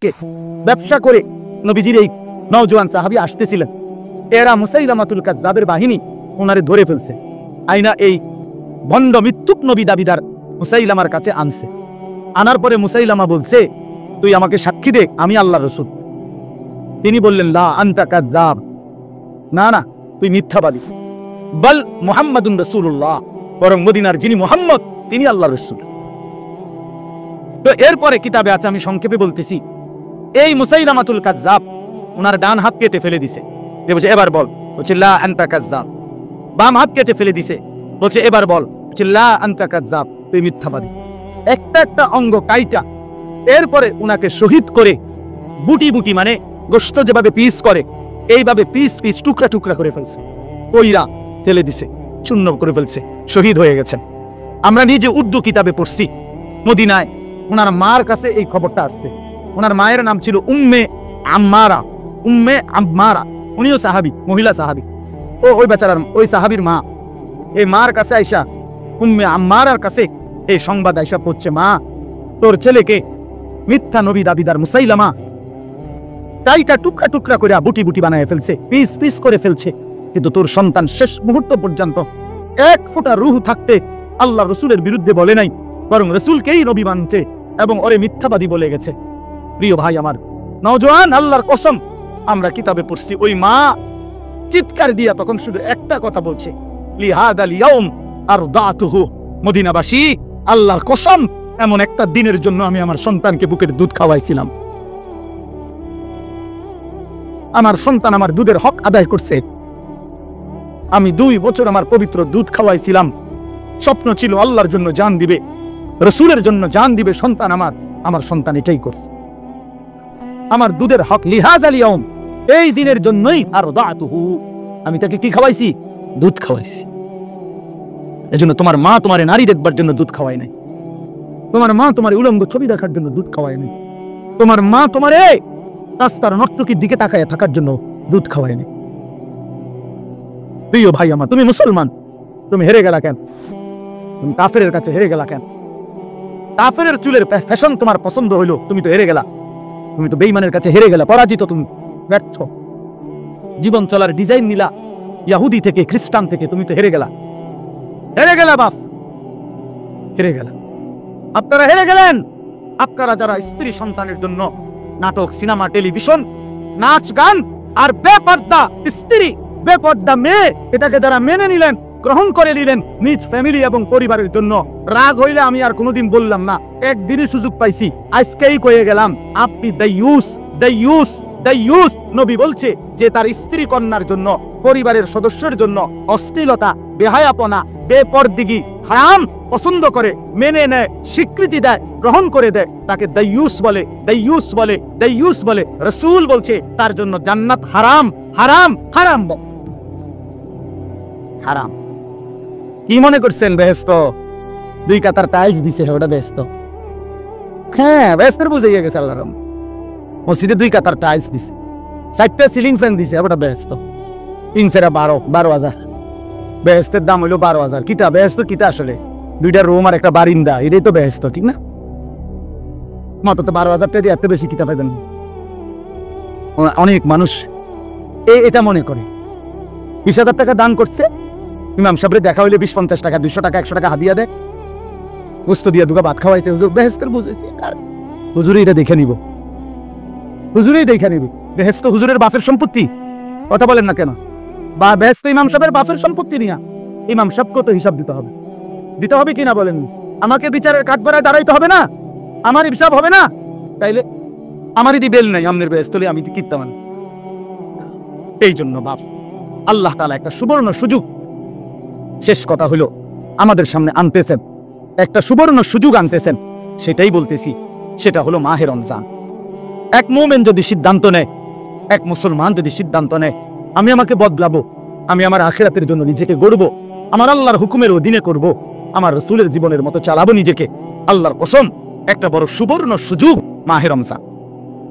থেকে ব্যবসা করে নবীজির এই নওজোয়ান সাহাবী আসতেছিলেন। এরা মুসাইলামাতুল কাজ্জাবের বাহিনী ওনারে ধরে ফেলছে, আইনা এই ভণ্ড মিথ্যুক নবী দাবিদার মুসাইলামার কাছে আনছে। আনার পরে মুসাইলামা বলছে, তুই আমাকে সাক্ষী দে আমি আল্লাহর রাসূল। তিনি বললেন, লা আনতা কাযযাব, না না তুই মিথ্যাবাদী, বল মুহাম্মাদুন রাসূলুল্লাহ, বরং মদিনার যিনি মুহাম্মদ তিনি আল্লাহর রাসূল। তো এরপরে কিতাবে আছে, আমি সংক্ষেপে বলতেছি, এই মুসাইলামাতুল কাযযাব ওনার ডান হাত কেটে ফেলে দিছে, বলছে এবার বল, বলছে লা আনতা কাযযাব। বাম হাত কেটে ফেলে দিছে, বলছে এবার বল, বলছে লা আনতা কাযযাব, তুই মিথ্যাবাদী। একটা একটা অঙ্গ কাইটা এরপরে উনাকে শহীদ করে বুটি বুটি মানে গোশত যেভাবে পিস করে এইভাবে পিস পিস টুকরা টুকরা করে ফেলছে, কইরা ফেলে দিছে, চূর্ণ করে ফেলছে, শহীদ হয়ে গেছেন। আমরা নিজে উর্দু কিতাবে পড়ছি, মদিনায় ওনার মার কাছে এই খবরটা আসছে। ওনার মায়ের নাম ছিল উম্মে আম্মারা, উম্মে আম্মারা, উনিও সাহাবী, মহিলা সাহাবী। ওই বেচারার ওই সাহাবীর মা এই মার কাছে আইসা উম্মে আম্মারার কাছে এই সংবাদ আইসা পড়ছে, মা তোর ছেলেকে মিথ্যা নবী দাবিদার মুসাইলামা তাইটা টুকরা টুকরা করে বুটি বুটি বানায় ফেলছে, পিস পিস করে ফেলছে, কিন্তু তোর সন্তান শেষ মুহূর্ত পর্যন্ত এক ফোঁটা রূহ থাকতে আল্লাহ রসুলের বিরুদ্ধে বলে নাই, বরং রসুলকেই নবী মানছে এবং ওরে মিথ্যাবাদী বলে গেছে। প্রিয় ভাই আমার নওজোয়ান, আল্লাহর কসম আমরা কিতাবে পড়ছি, ওই মা চিৎকার দিয়া তখন শুধু একটা কথা বলছে, লিহাদাল ইয়াউম আরদাতুহু, মদিনাবাসী আল্লাহর কসম এমন একটা দিনের জন্য আমি আমার সন্তানকে বুকের দুধ খাওয়াইছিলাম, আমার সন্তান আমার দুধের হক আদায় করছে, আমি 2 বছর আমার পবিত্র দুধ খাওয়াইছিলাম, স্বপ্ন ছিল আল্লাহর জন্য জান দিবে, রসুলের জন্য জান দিবে সন্তান আমার সন্তান এটাই করছে, আমার দুধের হক লিহাজাল ইয়াউম, এই দিনের জন্যই আরদাতুহু, আমি তাকে কি খাওয়াইছি? দুধ খাওয়াইছি। এজন্য তোমার মা তোমারে নারী দেখবার জন্য দুধ খাওয়ায় নাই, তোমার মা তোমার উলঙ্গ ছবি দেখার জন্য দুধ খাওয়ায় নাই, তোমার মা তোমারে রাস্তার নর্তকীর দিকে তাকায় থাকার জন্য দুধ খাওয়ায় নাই। প্রিয় ভাই আমার, তুমি মুসলমান, তুমি হেরে গেলা কেন? তুমি কাফেরের কাছে হেরে গেলা কেন? কাফেরের চুলের ফ্যাশন তোমার পছন্দ হইলো, তুমি তো হেরে গেলা, তুমি তো বেঈমানের কাছে হেরে গেলা, পরাজিত, তুমি ব্যর্থ। জীবন চলার ডিজাইন নিলা ইহুদি থেকে, খ্রিস্টান থেকে, তুমি তো হেরে গেলা, হেরে গেলা, বাস হেরে গেলা। আপনারা হেরে গেলেন, আপনারা যারা স্ত্রী সন্তানের জন্য নাটক, সিনেমা, টেলিভিশন, নাচ গান আর বেপর্দা স্ত্রী, বেপর্দা মেয়ে, এটাকে যারা মেনে নিলেন, গ্রহণ করে নিলেন নিজ ফ্যামিলি এবং পরিবারের জন্য, রাগ হইলে আমি আর কোনোদিন বললাম না, একদিনই সুযোগ পাইছি, আজকেই কয়ে গেলাম, আপনি দাইয়ুস, দাইয়ুস, দাইয়ুস। নবী বলছে যে তার স্ত্রী কন্যার জন্য, পরিবারের সদস্যের জন্য অশ্লীলতা, বেহায়াপনা, বেপরদিগি, হারাম পছন্দ করে, মেনে নেয়, স্বীকৃতি দেয়, গ্রহণ করে দেয়, তাকে দাইয়ুস বলে, দাইয়ুস বলে, দাইয়ুস বলে। রাসূল বলছে তার জন্য জান্নাত হারাম, হারাম, হারাম, হারাম। কি মনে করছেন বেহেশত? 2 কাতার টাইলস দিছে, ওটা বেহেশত? হ্যাঁ, বেহেশতের বুঝে গেছে আল্লাহর রহমত। মসজিদে 2 কাতার টাইলস দিছে, 4টা সিলিং ফ্যান দিছে, ওটা বেহেশত। 3 সেরা 12,000। বেহেশতের দাম হইলো 12,000। কিতা বেহেশত? কিতা আসলে 2টা রুম আর একটা বারিন্দা, এটাই তো বেহেশত, ঠিক না? মাত্র তো 12,000 টাকা দিয়ে এত বেশি কিতা পাইবেন? অনেক মানুষ এটা মনে করে 20,000 টাকা দান করছে, ইমাম সাহেবরে দেখা হইলে 20-50 টাকা, 200 টাকা, 100 টাকা হাদিয়া দেয়, গোস্ত দিয়ে 2 ভাত খাওয়াইছে, হুজুর বেহেশতের বুঝেছে, হুজুরে এটা দেখে নিব, হুজুরেই দেখে নিব। বেহেশত হুজুরের বাপের সম্পত্তি, কথা বলেন না কেন? বা বেহেশত ইমাম সাহেবের বাপের সম্পত্তি নিয়া ইমাম সাহেবকে তো হিসাব দিতে হবে, দিতে হবে কিনা বলেন? আমাকে বিচারের কাঠগড়ায় দাঁড়াইতে হবে না? আমার হিসাব হবে না? তাইলে আমারই দিবেল নাই, আমনের বেহেশতলে আমি কিত্তা মান। এই জন্য বাপ আল্লাহ তাআলা একটা সুবর্ণ সুযোগ, শেষ কথা হলো আমাদের সামনে আনতেছেন, একটা সুবর্ণ সুযোগ আনতেছেন, সেটাই বলতেছি, সেটা হলো মাহে রমজান। এক মুমিন যদি সিদ্ধান্ত নেয়, এক মুসলমান যদি সিদ্ধান্ত নেয়, আমি আমাকে বদলাবো, আমি আমার আখিরাতের জন্য নিজেকে গড়বো, আমার আল্লাহর হুকুমের অধীনে করব, আমার রাসূলের জীবনের মতো চালাবো নিজেকে, আল্লাহর কসম একটা বড় সুবর্ণ সুযোগ মাহে রমজান।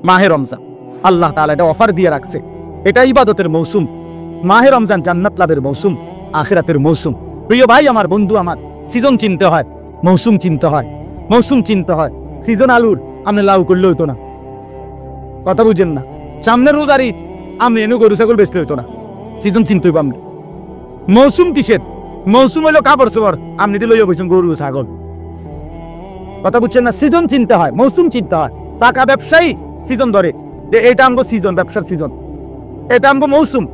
মাহে রমজান আল্লাহ তাআলা এটা অফার দিয়ে রাখছে, এটা ইবাদতের মৌসুম। মাহে রমজান জান্নাত লাভের মৌসুম, আখিরাতের মৌসুম। প্রিয় ভাই আমার, বন্ধু আমার, সিজন চিনতে হয়, মৌসুম চিনতে হয়, মৌসুম চিনতে হয়। সিজন আলুর আপনি লাউ করলে হইতো না, কথা বুঝেন না, সামনে রোজার ঈদ আমি এনে গরু ছাগল বেচতে হইতো না, সিজন চিনতে হইব। আমি মৌসুম কিসের? মৌসুম হইলো কাপড় চোপড়, আপনি দিল বলছেন গরু ছাগল। কথা বুঝছেন না? সিজন চিনতে হয়, মৌসুম চিনতে হয়। টাকা ব্যবসায়ী সিজন ধরে যে এটা আমগো সিজন, ব্যবসার সিজন, এটা আমগো মৌসুম।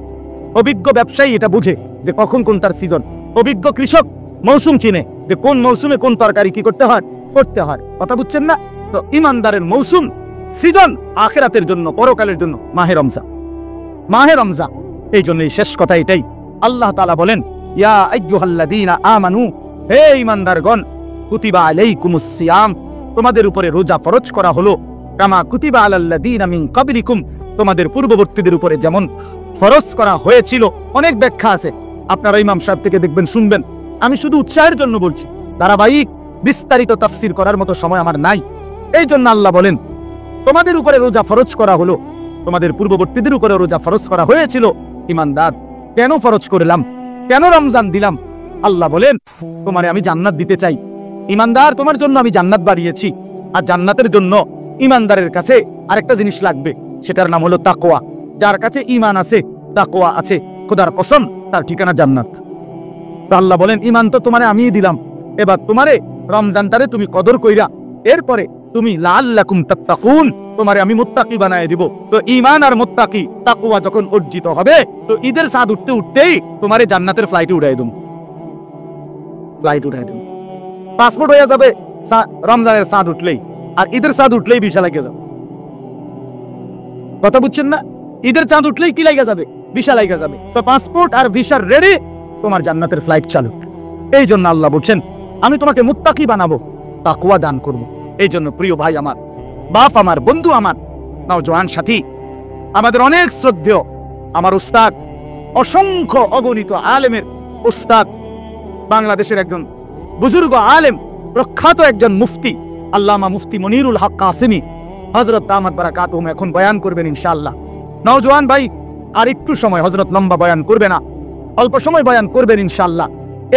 অভিজ্ঞ ব্যবসায়ী এটা বুঝে যে কখন কোন তার সিজন। অভিজ্ঞ কৃষক মৌসুম চিনে যে কোন মৌসুমে কোন তরকারি কি করতে হয়, করতে হয়। কথা বুঝছেন না? তো ইমানদারের মৌসুম, সিজন আখিরাতের জন্য, পরকালের জন্য মাহে রমজান। মাহে রমজান, এই জন্য শেষ কথা এটাই। আল্লাহ তাআলা বলেন, ইয়া আইয়ুহাল্লাযীনা আমানু, হে ঈমানদারগণ, কুতিবা আলাইকুমুস সিয়াম, তোমাদের উপরে রোজা ফরজ করা হলো, কামা কুতিবা আলাল্লাযীনা মিন ক্বাবলিকুম, তোমাদের পূর্ববর্তীদের উপরে যেমন ফরজ করা হয়েছিল। অনেক ব্যাখ্যা আছে, আপনারা ইমাম সাহেব থেকে দেখবেন, শুনবেন। আমি শুধু উৎসাহের জন্য বলছি, ধারাবাহিক বিস্তারিত তাফসীর করার মতো সময় আমার নাই। এই জন্য আল্লাহ বলেন, তোমাদের উপরে রোজা ফরজ করা হলো, তোমাদের পূর্ববর্তীদের উপরে রোজা ফরজ করা হয়েছিল। ঈমানদার, কেন ফরজ করলাম, কেন রমজান দিলাম? আল্লাহ বলেন, তোমারে আমি জান্নাত দিতে চাই। ঈমানদার, তোমার জন্য আমি জান্নাত বাড়িয়েছি। আর জান্নাতের জন্য ঈমানদারের কাছে আরেকটা জিনিস লাগবে, সেটার নাম হলো তাকওয়া। যার কাছে ঈমান আছে, তাকওয়া আছে, খোদার কসম তার ঠিকানা জান্নাত। তো আল্লাহ বলেন, ঈমান তো তোমারে আমিই দিলাম, এবার তোমারে রমজানটারে তুমি কদর কইরা, এরপরে তুমি লাআল্লাকুম তাত্তাকুন, তোমারে আমি মুত্তাকি বানায় দিব। তো ঈমান আর মুত্তাকি, তাকওয়া যখন অর্জিত হবে, তো ঈদের চাঁদ উঠতে উঠতেই তোমারে জান্নাতের ফ্লাইটে উড়াই দেব, ফ্লাইট উঠাই দেব। পাসপোর্ট হয়ে যাবে রমজানের চাঁদ উঠলেই, আর ঈদের চাঁদ উঠলেই ভিসা লাগিয়ে যাবে। কথা বুঝছেন না? ঈদের চাঁদ উঠলেই কি লাগিয়ে যাবে? ভিসা লাগিয়ে যাবে। তো পাসপোর্ট আর ভিসার রেডি, তোমার জান্নাতের ফ্লাইট চালু। এই জন্য আল্লাহ বলছেন, আমি তোমাকে মুত্তাকি বানাবো, তাকওয়া দান করব। এই জন্য প্রিয় ভাই আমার, বাপ আমার, বন্ধু আমার, নওজোয়ান সাথী, আমাদের অনেক শ্রদ্ধেয় আমার উস্তাদ, অসংখ্য অগণিত আলেমের উস্তাদ, বাংলাদেশের একজন বুজুর্গ আলেম, প্রখ্যাত একজন মুফতি, আল্লামা মুফতি মনিরুল হক কাসেমী হযরত দামাত বারাকাতুহুম এখন বয়ান করবেন ইনশাআল্লাহ। নওজোয়ান ভাই আর একটু সময়, হযরত লম্বা বয়ান করবে না, অল্প সময় বয়ান করবেন ইনশাআল্লাহ।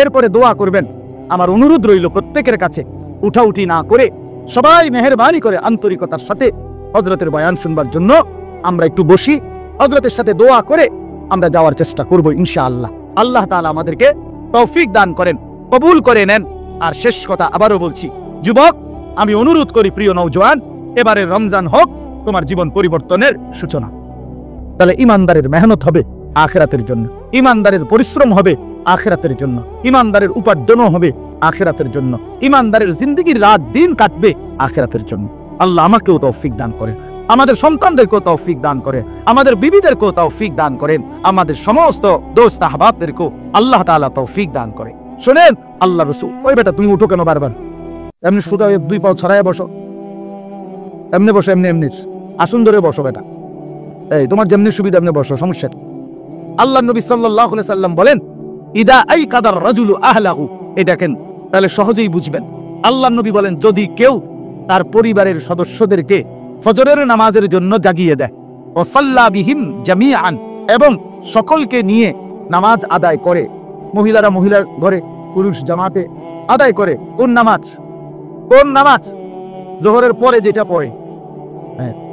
এরপরে দোয়া করবেন। আমার অনুরোধ রইল প্রত্যেকের কাছে, উঠাউঠি না করে সবাই মেহেরবানি করে আন্তরিকতার সাথে হযরতের বয়ান শুনবার জন্য আমরা একটু বসি, হযরতের সাথে দোয়া করে আমরা যাওয়ার চেষ্টা করব ইনশাআল্লাহ। আল্লাহ তাআলা আমাদেরকে তৌফিক দান করেন, কবুল করে নেন। আর শেষ কথা আবারও বলছি, যুবক, আমি অনুরোধ করি, প্রিয় নওজোয়ান, এবারে রমজান হোক তোমার জীবন পরিবর্তনের সূচনা। তাহলে ইমানদারের মেহনত হবে আখিরাতের জন্য, ইমানদারের পরিশ্রম হবে আখিরাতের জন্য, ইমানদারের উপার্জনও হবে আখিরাতের জন্য, ইমানদারের জিন্দেগির রাত দিন কাটবে আখিরাতের জন্য। আল্লাহ আমাকেও তৌফিক দান করেন, আমাদের সন্তানদেরকেও তৌফিক দান করেন, আমাদের বিবিদেরকেও তৌফিক দান করেন, আমাদের সমস্ত দোস্ত আহবাবদেরকেও আল্লাহ তাআলা তৌফিক দান করেন। শোনেন, আল্লাহ রাসূল, ওই বেটা তুমি উঠো কেন বারবার? এমনি শুধু দুই পাও ছড়ায় বসো, এমনি বসো, এমনি এমনি আসুন ধরে বসো বেটা, এই তোমার যেমনি সুবিধা এমনি বসো, সমস্যা। আল্লাহ নবী সাল্লাল্লাহু আলাইহি সাল্লাম বলেন, ইদা আইকাদার রাজুলু আহলাহু, এই দেখেন তাহলে সহজেই বুঝবেন। আল্লাহ নবী বলেন, যদি কেউ তার পরিবারের সদস্যদেরকে ফজরের নামাজের জন্য জাগিয়ে দেয়, ও সাল্লা বিহিম জামিআন, এবং সকলকে নিয়ে নামাজ আদায় করে, মহিলারা মহিলার ঘরে, পুরুষ জামাতে আদায় করে। কোন নামাজ? কোন নামাজ? জোহরের পরে যেটা পড়ে,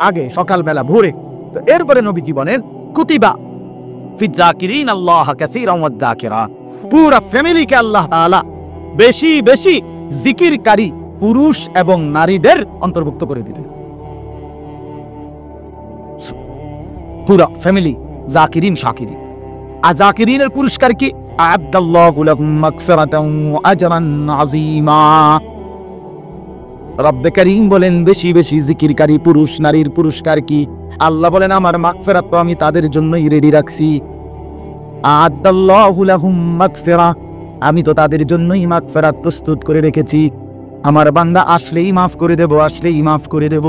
আগে সকালবেলা ভোরে। তো এরপরে নবীজি বলেন, কুতিবা ফিযাকিরিন আল্লাহ কাসীরান ওয়া যাকিরাত, পুরা ফ্যামিলিকে আল্লাহ তাআলা বেশি বেশি জিকিরকারী পুরুষ এবং নারীদের অন্তর্ভুক্ত করে দিলেন। পুরা ফ্যামিলি জাকিরিন শাকিরিন। আর জাকিরিনের পুরস্কার কি? আ'আদাল্লাহু লাহুম মাগফিরাতান ওয়া আজরান আযীমা। রব্বে কারীম বলেন, বেশি বেশি জিকিরকারী পুরুষ নারীর পুরস্কার কি? আল্লাহ বলেন, আমার মাগফিরাত তো আমি তাদের জন্যই রেডি রাখছি। আ'আদাল্লাহু লাহুম মাগফিরা, আমি তো তাদের জন্যই মাগফিরাত প্রস্তুত করে রেখেছি। আমার বান্দা আসলেই মাফ করে দেব, আসলেই মাফ করে দেব।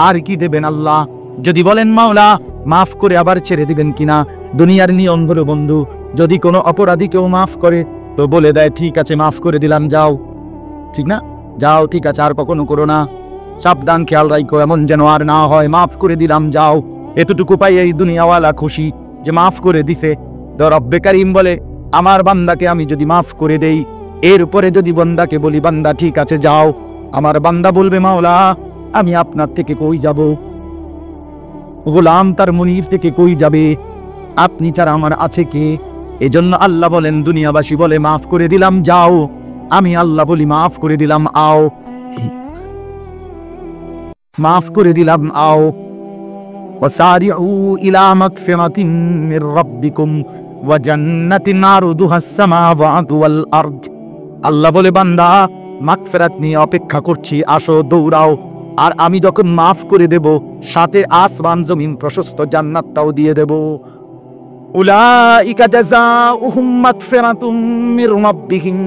আর কি দেবেন আল্লাহ? যদি বলেন মাওলা মাফ করে আবার ছেড়ে দিবেন কিনা, দুনিয়ার নিয়ম হলো বন্ধু, যদি কোনো অপরাধী কেউ মাফ করে তো বলে দেয়, ঠিক আছে মাফ করে দিলাম, যাও, ঠিক না, যাও, ঠিক আছে, আর কখনো করো না, সাবধান, খেয়াল রাখো, এমন যেন আর না হয়, মাফ করে দিলাম, যাও। এতটুকু পাই এই দুনিয়াওয়ালা খুশি যে মাফ করে দিছে। তো রব্বে কারীম বলে, আমার বান্দাকে আমি যদি মাফ করে দেই, এরপরে যদি বান্দাকে বলি, বান্দা ঠিক আছে যাও, আমার বান্দা বলবে, মাওলা আমি আপনার থেকে কই যাব? গোলাম তার মনির থেকে কই যাবে? আপনি ছাড়া আমার আছে কে? এজন্য আল্লাহ বলেন, দুনিয়াবাসী বলে মাফ করে দিলাম যাও, আমি আল্লাহ বলি মাফ করে দিলাম আও, মাফ করে দিলাম আও। ওয়াসারিউ ইলা মাগফিরাতিন মির রাব্বিকুম ওয়া জান্নাতিন আরদুহাস সামাওয়াতু ওয়াল আরদ। আল্লাহ বলে, বান্দা মাগফিরাত নিয়ে অপেক্ষা করছি, আসো দৌড়াও। আর আমি যখন মাফ করে দেব, সাথে আসমান জমিন প্রশস্ত জান্নাতটাও দিয়ে দেব। উলাইকা জাযাউহুম মাগফিরাতুম মির রাব্বিহিম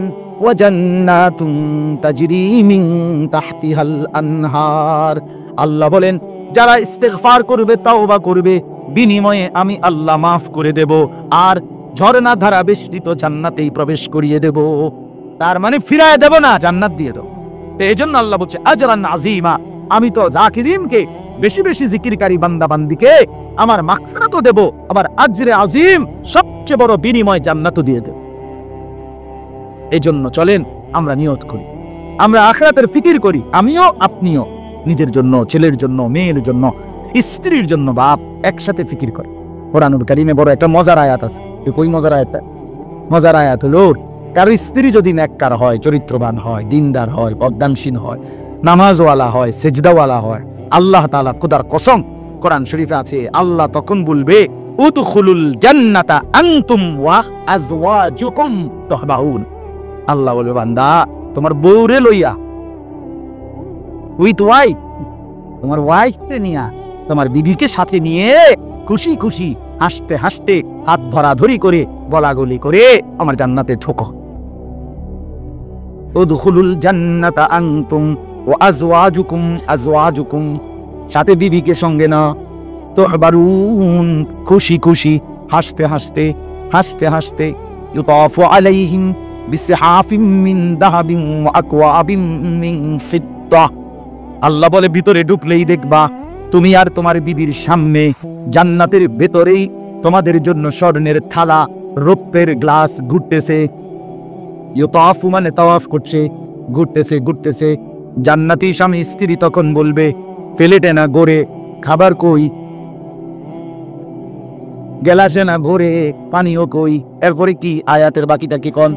ওয়া জান্নাতুন তাজরি মিন তাহতিহাল আনহার। আল্লাহ বলেন, যারা ইস্তেগফার করবে, তাওবা করবে, বিনিময়ে আমি আল্লাহ মাফ করে দেব আর ঝর্ণা ধারা বেষ্টিত জান্নাতেই প্রবেশ করিয়ে দেব। তার মানে ফিরায় দেব না, জান্নাত দিয়ে দেব। তো এই জন্য আল্লাহ বলছে আজরান আযীমা, আমি তো জাকিরিনকে, বেশি বেশি জিকিরকারী বান্দা বান্দিকে আমার মাগফিরাতও দেব, আবার আজরে আযীম, সবচেয়ে বড় বিনিময় জান্নাতও দিয়ে দেব। এই জন্য চলেন আমরা নিয়ত করি, আমরা আখিরাতের ফিকির করি, আমিও আপনিও, নিজের জন্য, ছেলের জন্য, মেয়ের জন্য, স্ত্রীর জন্য, বাপ একসাথে ফিকির করে। কোরআনুল কারীমে বড় একটা মজার আয়াত আছে। কই মজার আয়াত? মজার আয়াত হলো, কারো স্ত্রী যদি নেককার হয়, চরিত্রবান হয়, দিনদার হয়, পর্দানশীল হয়, নামাজওয়ালা হয়, সেজদাওয়ালা হয়, আল্লাহ তাআলা খোদার কসম কোরআন শরীফে আছে, আল্লাহ তখন বলবে উদখুলুল জান্নাতা আনতুম ওয়া আজওয়াজুকুম তুহবাউন। আল্লাহ বলবে, বান্দা তোমার বউরে লইয়া, উইথ ওয়াইফ, তোমার ওয়াইফকে নিয়া, তোমার বিবিকে সাথে নিয়ে খুশি খুশি হাসতে হাসতে হাত ধরাধরি করে বলাগলি করে আমার জান্নাতে ঢোকো। উদখুলুল জান্নাতা আনতুম ওয়া আজওয়াজুকুম, আজওয়াজুকুম সাথে বিবিকে সঙ্গে না, তুহবারুন খুশি খুশি হাসতে হাসতে হাসতে হাসতে, ইউতাফু আলাইহিম বিসহাফিম মিন যাহাবিন ওয়া আকওয়াবিন মিন ফিদ্দা। আল্লাহ বলে, ভিতরে ঢুকলেই দেখবা তুমি আর তোমার বিবির সামনে জান্নাতের ভেতরেই তোমাদের জন্য স্বর্ণের থালা, রৌপ্যের গ্লাস ঘুরতেছে। ইউতাফু মানে তাওয়াফ করছে, ঘুরতেছে ঘুরতেছে। জান্নাতি স্বামী স্ত্রী তখন বলবে, প্লেটে না গড়ে খাবার কই, গেলাসে না ভরে পানিও কই। এরপরে কি আয়াতের বাকিটা কি কোন?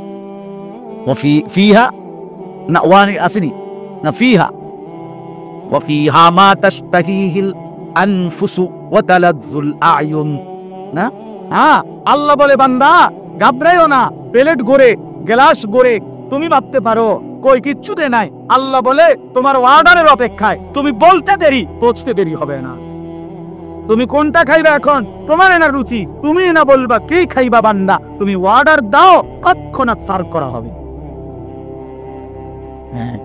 ফিহা না ওয়ানি আসেনি না, ফিহা ওয়াফিহা মা তাশতাহিহিল আনফুসু ওয়া তালাজ্জুল আয়ুন। না, হ্যাঁ, আল্লাহ বলে, বান্দা ঘাবড়াইও না, প্লেট গড়ে, গ্লাস গড়ে তুমি ভাবতে পারো কই কিচ্ছুতে নাই। আল্লাহ বলে, তোমার অর্ডারের অপেক্ষায়, তুমি বলতে দেরি, পৌঁছতে দেরি হবে না। তুমি কোনটা খাইবা এখন তোমার না রুচি, তুমি না বলবা কি খাইবা, বান্দা তুমি অর্ডার দাও, তৎক্ষণাৎ সার্ভ করা হবে। হ্যাঁ,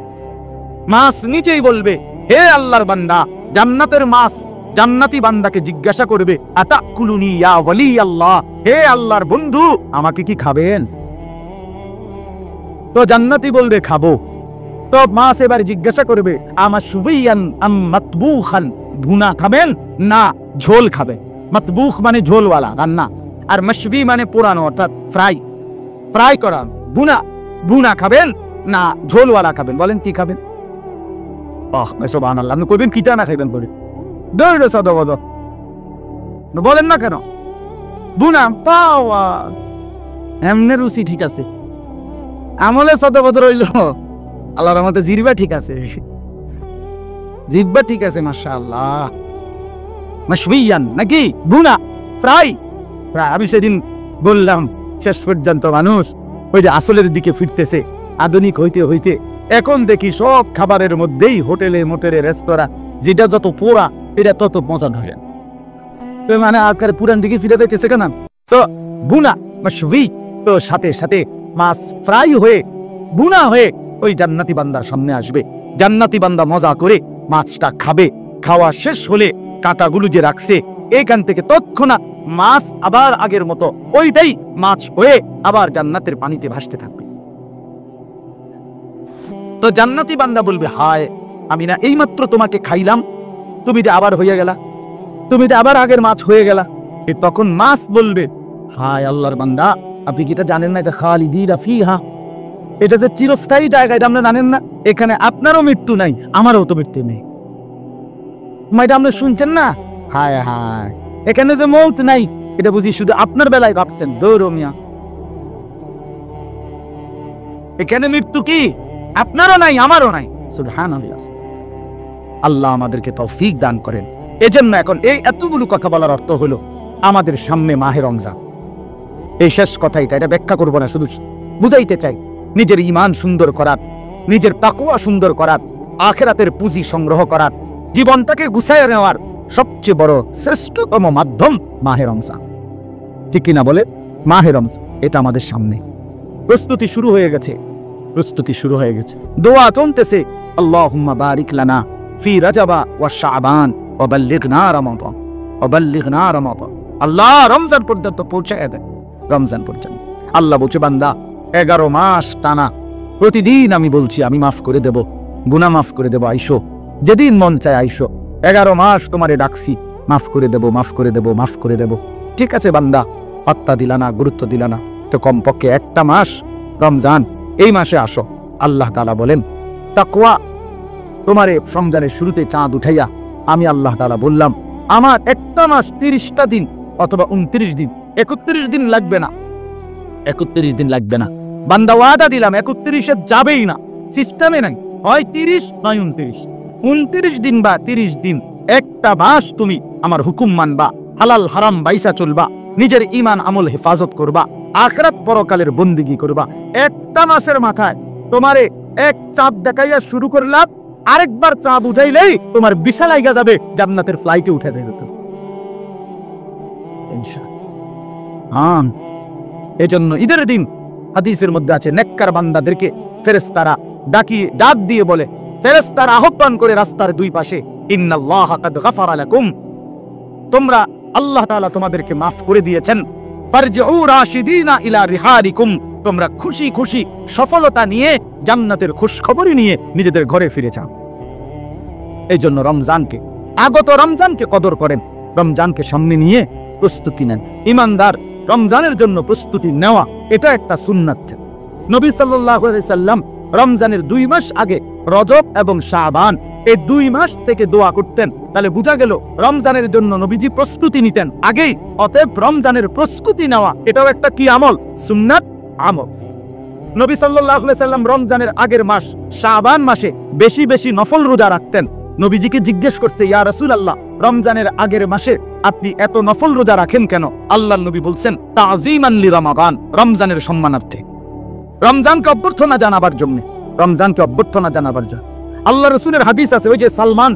মাছ নিচেই বলবে, হে আল্লাহর বান্দা, জান্নাতের মাছ জান্নাতি বান্দাকে জিজ্ঞাসা করবে, আতাকুলুনি ইয়া ওয়ালি আল্লাহ, হে আল্লাহর বন্ধু আমাকে কি খাবেন? তো জান্নাতি বলবে খাবো। তো মাছ এবার জিজ্ঞাসা করবে, আমার সুবিয়ান আম মাতবুখান, ভুনা খাবেন না ঝোল খাবেন? মাতবুখ মানে ঝোলওয়ালা রান্না, আর মাশবি মানে পোড়ানো, অর্থাৎ ফ্রাই, ফ্রাই করা। ভুনা, ভুনা খাবেন না ঝোলওয়ালা খাবেন? বলেন কি খাবেন? সুবহানাল্লাহ, আপনি কইবেন কিটা না খাইবেন? বলে দৌড়ে সদবদ বলেন না কেন? বুনা পাওয়া এমনি রুচি ঠিক আছে, আমলে সদবদ রইল, আল্লাহর রহমতে জিহ্বা ঠিক আছে, জিহ্বা ঠিক আছে, মাশাআল্লাহ। মাশবিয়ান নাকি বুনা ফ্রাই? আমি সেদিন বললাম, শেষ পর্যন্ত মানুষ ওই যে আসলের দিকে ফিরতেছে, আধুনিক হইতে হইতে এখন দেখি সব খাবারের মধ্যেই হোটেলে মোটেলে রেস্তোরাঁ, যেটা যত পোড়া এটা তত মজা ধরে। তো মানে আকার পুরান দিকে ফিরে যাইতেছে কেন? তো বুনা মাশবি, তো সাথে সাথে মাছ ফ্রাই হয়ে বুনা হয়ে ওই জান্নাতি বান্দার সামনে আসবে। জান্নাতি বান্দা মজা করে মাছটা খাবে। খাওয়া শেষ হলে কাঁটাগুলো যে রাখছে এখান থেকে তৎক্ষণাৎ মাছ আবার আগের মতো ওইটাই মাছ হয়ে আবার জান্নাতের পানিতে ভাসতে থাকবে। তো জান্নাতি বান্দা বলবে, হায় আমি না এইমাত্র তোমাকে খাইলাম, তুমি যে আবার হয়ে গেলা, তুমি যে আবার আগের মাছ হয়ে গেলা। তখন মাছ বলবে, হায় আল্লাহর বান্দা, আপনি কি এটা জানেন না এটা খালিদিনা ফিহা, এটা যে চিরস্থায়ী জায়গা, এটা আপনি জানেন না? এখানে আপনারও মৃত্যু নাই, আমারও তো মৃত্যু নেই। এটা আপনি শুনছেন না? হায় হায়, এখানে যে মৌত নাই এটা বুঝি শুধু আপনার বেলায় ভাবছেন। দৌড় মিয়া, এখানে মৃত্যু কি আপনারও নাই আমারও নাই। সুবহানাল্লাহ। আল্লাহ আমাদেরকে তৌফিক দান করেন। এজন্য এখন এই এতগুলো কথা বলার অর্থ হলো আমাদের সামনে মাহে রমজান। এই শেষ কথাইটা, এটা ব্যাখ্যা করবো না, শুধু বুঝাইতে চাই নিজের ঈমান সুন্দর করার, নিজের তাকওয়া সুন্দর করার, আখিরাতের পুঁজি সংগ্রহ করার, জীবনটাকে গুছাইয়ে নেওয়ার সবচেয়ে বড় শ্রেষ্ঠতম মাধ্যম মাহে রমজান। ঠিক কিনা বলে? মাহে রমজান এটা আমাদের সামনে। প্রস্তুতি শুরু হয়ে গেছে, প্রস্তুতি শুরু হয়ে গেছে, দোয়া চলতেছে। আল্লাহুম্মা বারিক লানা ফি রাজাবা ওয়া শাবান ওয়া বাল্লিগনা রমাদান ওয়া বাল্লিগনা রমাদান। আল্লাহ রমজান পর্যন্ত পৌঁছায় দেয়, রমজান পর্যন্ত। আল্লাহ বলছে, বান্দা 11 মাস টানা প্রতিদিন আমি বলছি আমি মাফ করে দেব, গুনাহ মাফ করে দেব, আইসো যেদিন মন চায় আইসো। 11 মাস তোমারে ডাকছি, মাফ করে দেব, মাফ করে দেব, মাফ করে দেব। ঠিক আছে বান্দা, পাত্তা দিলা না, গুরুত্ব দিলা না, তো কমপক্ষে একটা মাস রমজান এই মাসে আসো। আল্লাহ তাআলা বলেন, তাকওয়া তোমারে রমজানের শুরুতে চাঁদ উঠাইয়া আমি আল্লাহ তাআলা বললাম, আমার একটা মাস 30টা দিন অথবা 29 দিন, 31 দিন লাগবে না, 31 দিন লাগবে না। বান্দা ওয়াদা দিলাম 31 যাবেই না, সিস্টেমে নাই, হয় 30 নয় 29, 29 দিন বা 30 দিন একটা মাস তুমি আমার হুকুম মানবা, হালাল হারাম বাইসা চলবা, নিজের ঈমান আমল হেফাজত করবা, আখিরাত পরকালের বন্দিগি করবা। একটা মাসের মাথায় তোমারে এক চাঁদ দেখাইয়া শুরু করলাম, আরেকবার চাঁদ উঠাইলেই তোমার বিশাল আইগা যাবে, জান্নাতের ফ্লাইটে উঠে যাবে তো ইনশাআল্লাহ। এজন্য ঈদের দিন হাদিসের মধ্যে আছে, নেককার বান্দাদেরকে ফেরেশতারা ডাক দিয়ে বলে, ফেরেশতারা আহ্বান করে রাস্তার দুই পাশে, ইন্নাল্লাহা কাদ গাফারা লাকুম, তোমরা আল্লাহ তাআলা তোমাদেরকে মাফ করে দিয়েছেন, ফারজিউ রাশিদিনা ইলা রিহারিকুম, তোমরা খুশি খুশি সফলতা নিয়ে জান্নাতের খুশখবরি নিয়ে নিজেদের ঘরে ফিরে যাও। এই জন্য রমজানকে, আগত রমজানকে কদর করেন, রমজানকে সামনে নিয়ে প্রস্তুতি নেন। ঈমানদার রমজানের জন্য প্রস্তুতি নেওয়া এটা একটা সুন্নাত। নবী সাল্লাল্লাহু আলাইহি সাল্লাম রমজানের 2 মাস আগে রজব এবং শাবান এই 2 মাস থেকে দোয়া করতেন। তাহলে বোঝা গেল রমজানের জন্য নবীজি প্রস্তুতি নিতেন আগেই। অতএব রমজানের প্রস্তুতি নেওয়া এটাও একটা কি আমল? সুন্নাত আমল। নবী সাল্লাল্লাহু আলাইহি সাল্লাম রমজানের আগের মাস শাবান মাসে বেশি বেশি নফল রোজা রাখতেন। নবীজিকে জিজ্ঞেস করছে, ইয়া রাসূলুল্লাহ, রমজানের আগের মাসে আপনি এত নফল রোজা রাখেন কেন? আল্লাহর নবী বলছেন, তাযীমান লিরমাদান, রমজানের সম্মানার্থে, রমজানকে অভ্যর্থনা জানাবার জন্য, রমজানকে অভ্যর্থনা জানাবার জন্য। আল্লাহ রাসূলের হাদিস আছে, ওই যে সালমান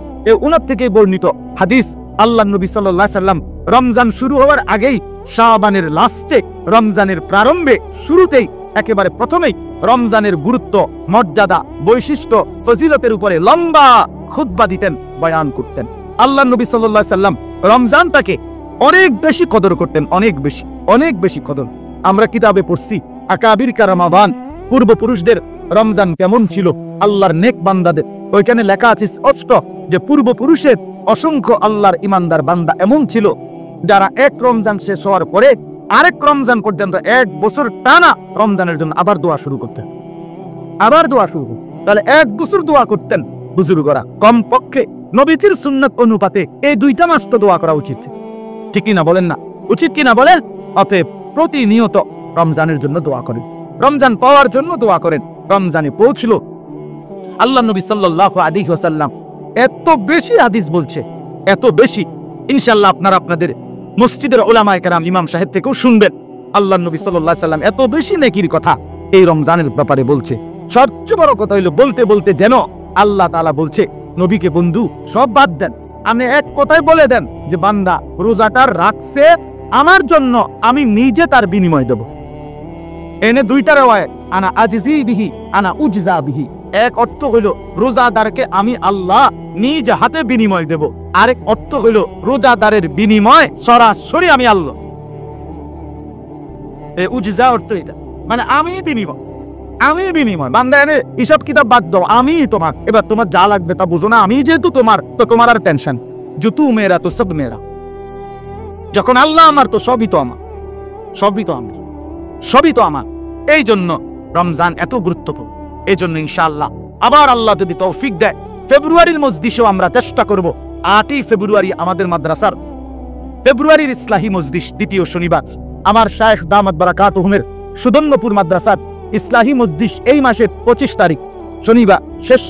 উনার থেকে বর্ণিত হাদিস, আল্লাহর নবী সাল্লাল্লাহু আলাইহি সাল্লাম রমজান শুরু হওয়ার আগেই, শাবানের লাস্টে, রমজানের প্রারম্ভে, শুরুতেই, একেবারে প্রথমেই রমজানের গুরুত্ব, মর্যাদা, বৈশিষ্ট্য, ফজিলতের উপরে লম্বা খুতবা দিতেন, বয়ান করতেন। আল্লাহর নবী সাল্লাল্লাহু আলাইহি সাল্লাম রমজানটাকে অনেক বেশি কদর করতেন, অনেক বেশি, অনেক বেশি কদর। আমরা কিতাবে পড়ছি আকাবির কা রমাদান, পূর্বপুরুষদের রমজান কেমন ছিল, আল্লাহর নেক বান্দাদের। ওইখানে লেখা আছে স্পষ্ট যে পূর্বপুরুষের অসংখ্য আল্লাহর ইমানদার বান্দা এমন ছিল যারা এক রমজান শেষ হওয়ার পরে আরেক রমজান পর্যন্ত 1 বছর টানা রমজানের জন্য আবার দোয়া শুরু করতেন, আবার দোয়া শুরু করতেন। তাহলে 1 বছর দোয়া করতেন বুজুর্গরা। কমপক্ষে নবীজির সুন্নাত অনুপাতে এই 2টা মাস তো দোয়া করা উচিত, ঠিক কিনা বলেন না? উচিত কিনা বলেন? অতএব প্রতিনিয়ত রমজানের জন্য দোয়া করেন, রমজান পাওয়ার জন্য দোয়া করেন। রমজানে পৌঁছলো, আল্লাহ নবী সাল্লাল্লাহু আলাইহি ওয়াসাল্লাম এত বেশি হাদিস বলছে, এত বেশি, ইনশাআল্লাহ আপনারা আপনাদের মসজিদের উলামায়ে কেরাম, ইমাম সাহেব থেকেও শুনবেন। আল্লাহ নবী সাল্লাল্লাহু আলাইহি ওয়াসাল্লাম এত বেশি নেকির কথা এই রমজানের ব্যাপারে বলছে। সবচেয়ে বড় কথা হইলো বলতে বলতে যেন আল্লাহ তাআলা বলছে নবীকে, বন্ধু সব বাদ দেন, আপনি এক কথায় বলে দেন যে বান্দা রোজাটার রাখছে আমার জন্য, আমি নিজে তার বিনিময় দেব। এনে 2টা রাওয়ায়াত, আনা আজিজি বিহি আনা উজজা বিহি। এক অর্থ হইল রোজাদারকে আমি আল্লাহ নিজ হাতে বিনিময় দেব, আরেক অর্থ হইল রোজাদারের বিনিময় সরাসরি আমি আল্লাহ। এই উজজা অর্থ এটা, মানে আমি বিনিময়, আমি বিনিময়। বান্দা এনে হিসাব কিতাব বাদ দাও, আমি তোমার, এবার তোমার যা লাগবে তা বুঝো না, আমি যেহেতু তোমার, তো তোমার আর টেনশন, জুতু মেরা তো সব মেরা। যখন আল্লাহ আমার, তো সবই তো আমার, সবই তো আমার, সবই তো আমার। এই জন্য রমজান এত গুরুত্বপূর্ণ। এই জন্য ইনশাআল্লাহ আবার আল্লাহ যদি তৌফিক দেয়, ফেব্রুয়ারির মজলিসেও আমরা চেষ্টা করব 8ই ফেব্রুয়ারি আমাদের মাদ্রাসার ফেব্রুয়ারির ইসলাহি মজলিস দ্বিতীয় শনিবার আমার শায়েখ দামাত বারাকাতুহুমের সুদন্যপুর মাদ্রাসার ইসলাহি মজলিস এই মাসের 25 তারিখ শনিবার শেষ